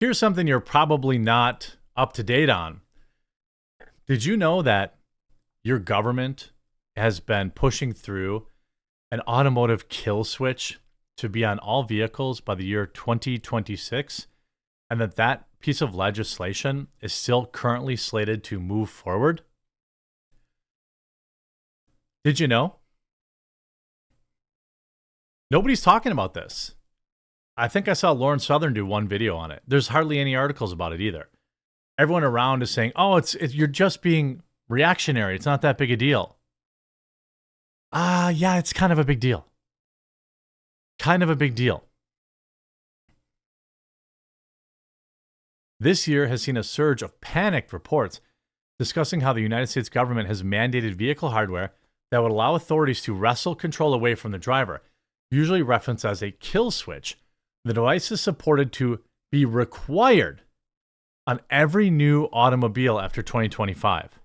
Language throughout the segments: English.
Here's something you're probably not up to date on. Did you know that your government has been pushing through an automotive kill switch to be on all vehicles by the year 2026, and that piece of legislation is still currently slated to move forward? Did you know? Nobody's talking about this. I think I saw Lauren Southern do one video on it. There's hardly any articles about it either. Everyone around is saying, "Oh, you're just being reactionary. It's not that big a deal." Yeah, it's kind of a big deal. Kind of a big deal. This year has seen a surge of panicked reports discussing how the United States government has mandated vehicle hardware that would allow authorities to wrestle control away from the driver, usually referenced as a kill switch. The device is supported to be required on every new automobile after 2025.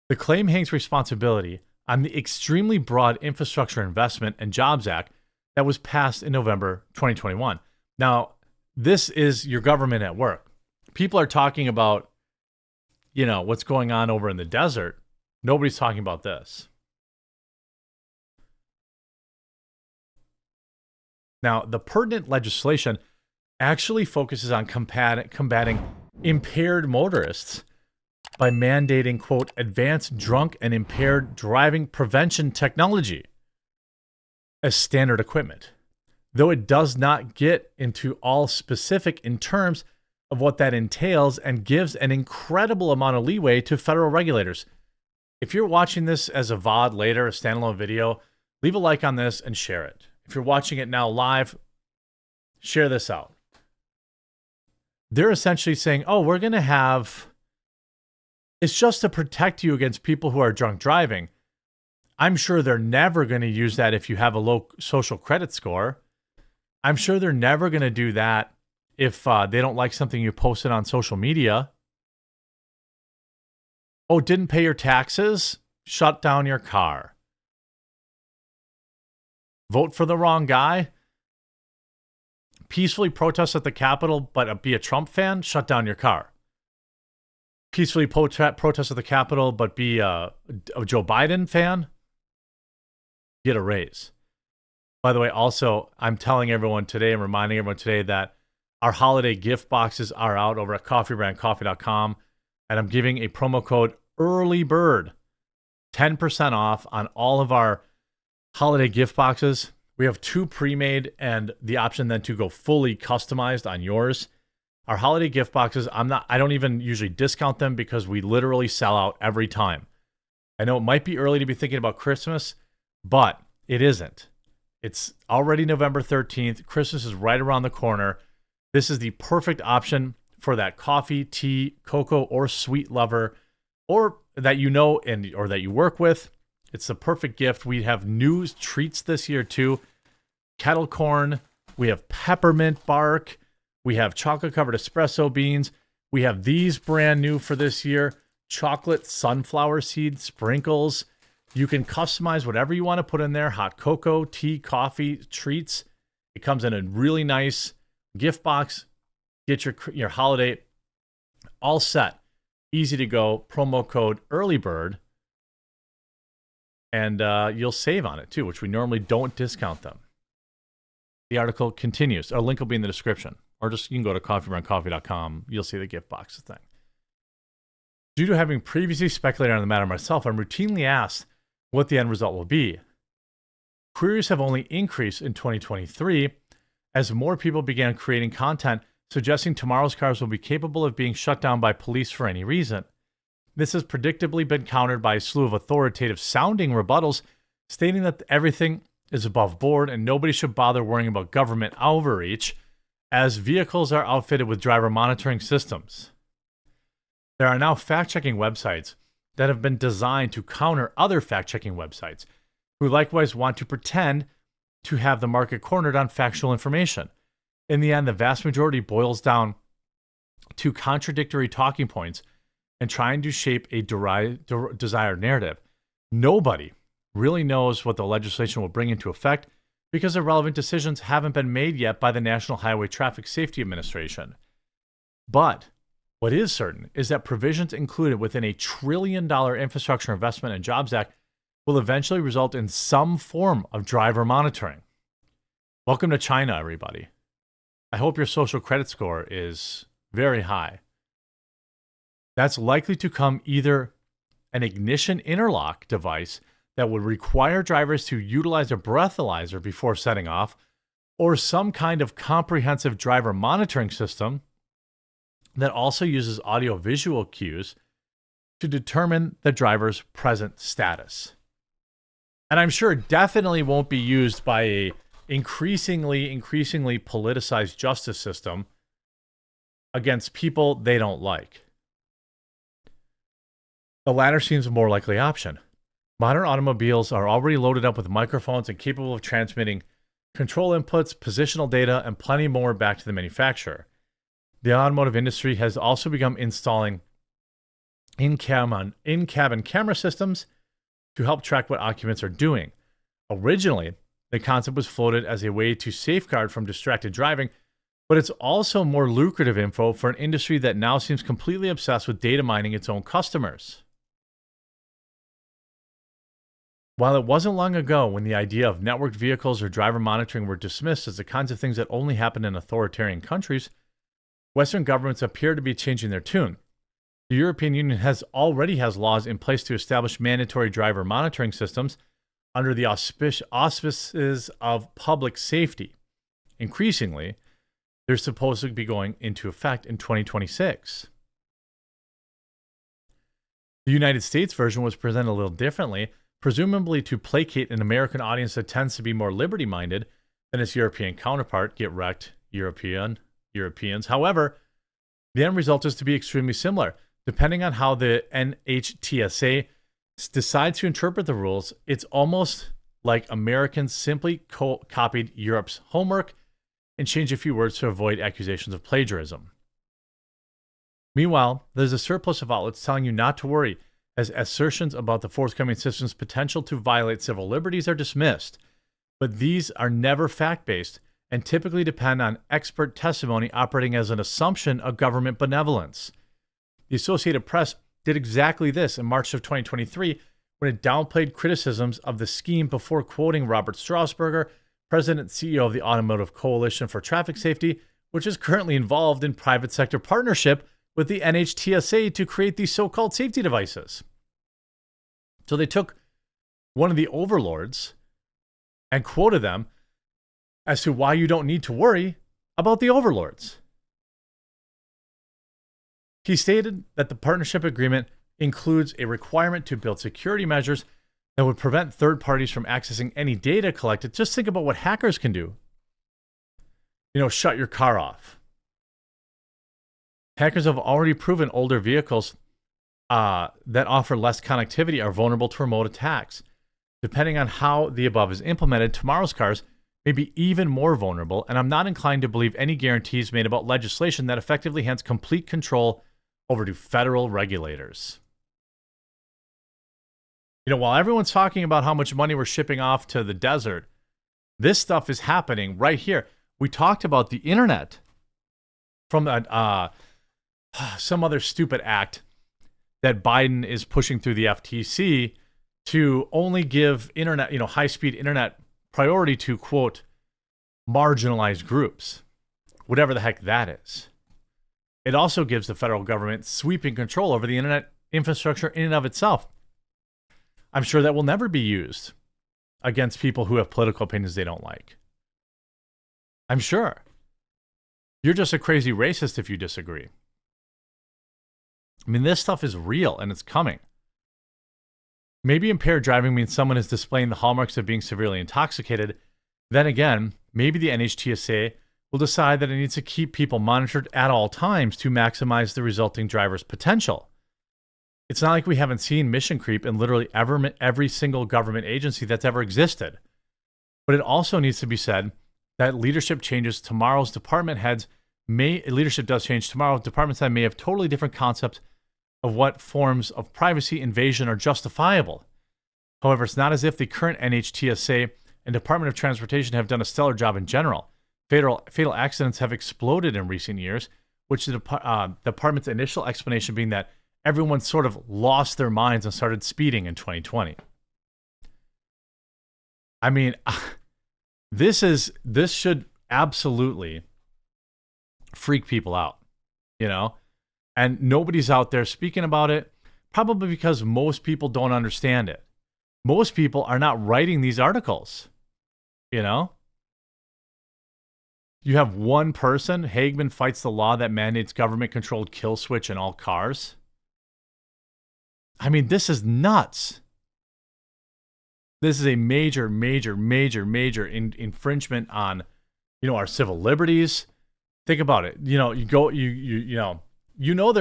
The claim hangs responsibility on the extremely broad Infrastructure Investment and Jobs Act that was passed in November 2021. Now, this is your government at work. People are talking about, what's going on over in the desert. Nobody's talking about this. Now, the pertinent legislation actually focuses on combating impaired motorists by mandating, quote, advanced drunk and impaired driving prevention technology as standard equipment, though it does not get into all specific in terms of what that entails and gives an incredible amount of leeway to federal regulators. If you're watching this as a VOD later, a standalone video, leave a like on this and share it. If you're watching it now live, share this out. They're essentially saying, we're going to have... It's just to protect you against people who are drunk driving. I'm sure they're never going to use that if you have a low social credit score. I'm sure they're never going to do that if they don't like something you posted on social media. Oh, didn't pay your taxes? Shut down your car. Vote for the wrong guy? Peacefully protest at the Capitol, but be a Trump fan? Shut down your car. Peacefully protest at the Capitol, but be a Joe Biden fan? Get a raise. By the way, also, I'm telling everyone today and reminding everyone today that our holiday gift boxes are out over at coffeebrandcoffee.com, and I'm giving a promo code EARLYBIRD, 10% off on all of our holiday gift boxes. We have 2 pre-made and the option then to go fully customized on yours. Our holiday gift boxes, I don't even usually discount them because we literally sell out every time. I know it might be early to be thinking about Christmas, but it isn't. It's already November 13th. Christmas is right around the corner. This is the perfect option for that coffee, tea, cocoa, or sweet lover, or that or that you work with. It's the perfect gift. We have new treats this year too. Kettle corn. We have peppermint bark. We have chocolate-covered espresso beans. We have these brand new for this year. Chocolate sunflower seed sprinkles. You can customize whatever you want to put in there. Hot cocoa, tea, coffee, treats. It comes in a really nice gift box. Get your holiday all set. Easy to go. Promo code EARLYBIRD. And you'll save on it too, which we normally don't discount them. The article continues. Our link will be in the description. Or you can go to coffeebrandcoffee.com. You'll see the gift box thing. Due to having previously speculated on the matter myself, I'm routinely asked what the end result will be. Queries have only increased in 2023 as more people began creating content suggesting tomorrow's cars will be capable of being shut down by police for any reason. This has predictably been countered by a slew of authoritative-sounding rebuttals stating that everything is above board and nobody should bother worrying about government overreach as vehicles are outfitted with driver monitoring systems. There are now fact-checking websites that have been designed to counter other fact-checking websites who likewise want to pretend to have the market cornered on factual information. In the end, the vast majority boils down to contradictory talking points and trying to shape a desired narrative. Nobody really knows what the legislation will bring into effect because the relevant decisions haven't been made yet by the National Highway Traffic Safety Administration. But what is certain is that provisions included within a $1 trillion Infrastructure Investment and Jobs Act will eventually result in some form of driver monitoring. Welcome to China, everybody. I hope your social credit score is very high. That's likely to come either an ignition interlock device that would require drivers to utilize a breathalyzer before setting off, or some kind of comprehensive driver monitoring system that also uses audio-visual cues to determine the driver's present status. And I'm sure it definitely won't be used by a increasingly politicized justice system against people they don't like. The latter seems a more likely option. Modern automobiles are already loaded up with microphones and capable of transmitting control inputs, positional data, and plenty more back to the manufacturer. The automotive industry has also begun installing in-cabin camera systems to help track what occupants are doing. Originally, the concept was floated as a way to safeguard from distracted driving, but it's also more lucrative info for an industry that now seems completely obsessed with data mining its own customers. While it wasn't long ago when the idea of networked vehicles or driver monitoring were dismissed as the kinds of things that only happen in authoritarian countries, Western governments appear to be changing their tune. The European Union already has laws in place to establish mandatory driver monitoring systems under the auspices of public safety. Increasingly, they're supposed to be going into effect in 2026. The United States version was presented a little differently, presumably to placate an American audience that tends to be more liberty-minded than its European counterpart. Get wrecked, Europeans. However, the end result is to be extremely similar. Depending on how the NHTSA decides to interpret the rules, it's almost like Americans simply copied Europe's homework and changed a few words to avoid accusations of plagiarism. Meanwhile, there's a surplus of outlets telling you not to worry, as assertions about the forthcoming system's potential to violate civil liberties are dismissed. But these are never fact-based and typically depend on expert testimony operating as an assumption of government benevolence. The Associated Press did exactly this in March of 2023 when it downplayed criticisms of the scheme before quoting Robert Strausberger, President and CEO of the Automotive Coalition for Traffic Safety, which is currently involved in private sector partnership with the NHTSA to create these so-called safety devices. So they took one of the overlords and quoted them as to why you don't need to worry about the overlords. He stated that the partnership agreement includes a requirement to build security measures that would prevent third parties from accessing any data collected. Just think about what hackers can do. Shut your car off. Hackers have already proven older vehicles that offer less connectivity are vulnerable to remote attacks. Depending on how the above is implemented, tomorrow's cars may be even more vulnerable, and I'm not inclined to believe any guarantees made about legislation that effectively hands complete control over to federal regulators. While everyone's talking about how much money we're shipping off to the desert, this stuff is happening right here. We talked about the internet from some other stupid act that Biden is pushing through the FTC to only give internet, high-speed internet priority to, quote, marginalized groups, whatever the heck that is. It also gives the federal government sweeping control over the internet infrastructure in and of itself. I'm sure that will never be used against people who have political opinions they don't like. I'm sure. You're just a crazy racist if you disagree. This stuff is real and it's coming. Maybe impaired driving means someone is displaying the hallmarks of being severely intoxicated. Then again, maybe the NHTSA will decide that it needs to keep people monitored at all times to maximize the resulting driver's potential. It's not like we haven't seen mission creep in literally every single government agency that's ever existed. But it also needs to be said that leadership does change tomorrow. Department heads may have totally different concepts of what forms of privacy invasion are justifiable. However, it's not as if the current NHTSA and Department of Transportation have done a stellar job in general. Fatal accidents have exploded in recent years, which the department's initial explanation being that everyone sort of lost their minds and started speeding in 2020. I mean, this should absolutely freak people out, you know? And nobody's out there speaking about it, probably because most people don't understand it. Most people are not writing these articles, you know? You have one person, Hagman fights the law that mandates government-controlled kill switch in all cars. I mean, this is nuts. This is a major, major, major, major infringement on, our civil liberties. Think about it. You know they're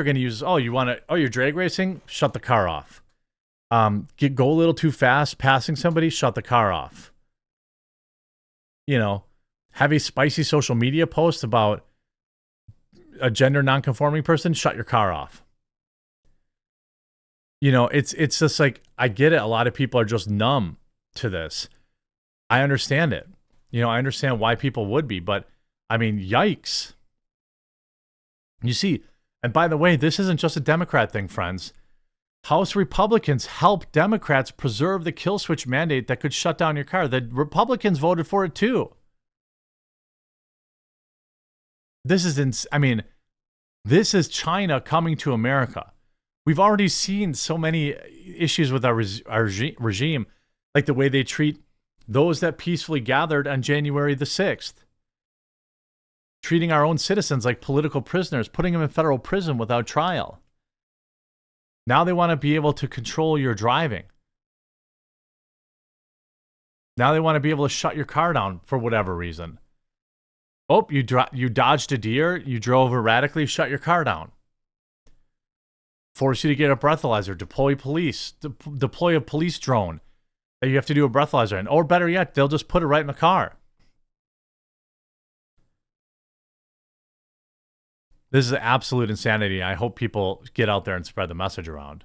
going to use. You're drag racing. Shut the car off. Go a little too fast, passing somebody. Shut the car off. Have a spicy social media post about a gender nonconforming person. Shut your car off. It's just like, I get it. A lot of people are just numb to this. I understand it. I understand why people would be, but I mean, yikes. You see, and by the way, this isn't just a Democrat thing, friends. House Republicans helped Democrats preserve the kill switch mandate that could shut down your car. The Republicans voted for it too. This is China coming to America. We've already seen so many issues with our regime, like the way they treat those that peacefully gathered on January the 6th. Treating our own citizens like political prisoners, putting them in federal prison without trial. Now they want to be able to control your driving. Now they want to be able to shut your car down for whatever reason. Oh, you dodged a deer, you drove erratically, shut your car down. Force you to get a breathalyzer, deploy a police drone that you have to do a breathalyzer in. Or better yet, they'll just put it right in the car. This is absolute insanity. I hope people get out there and spread the message around.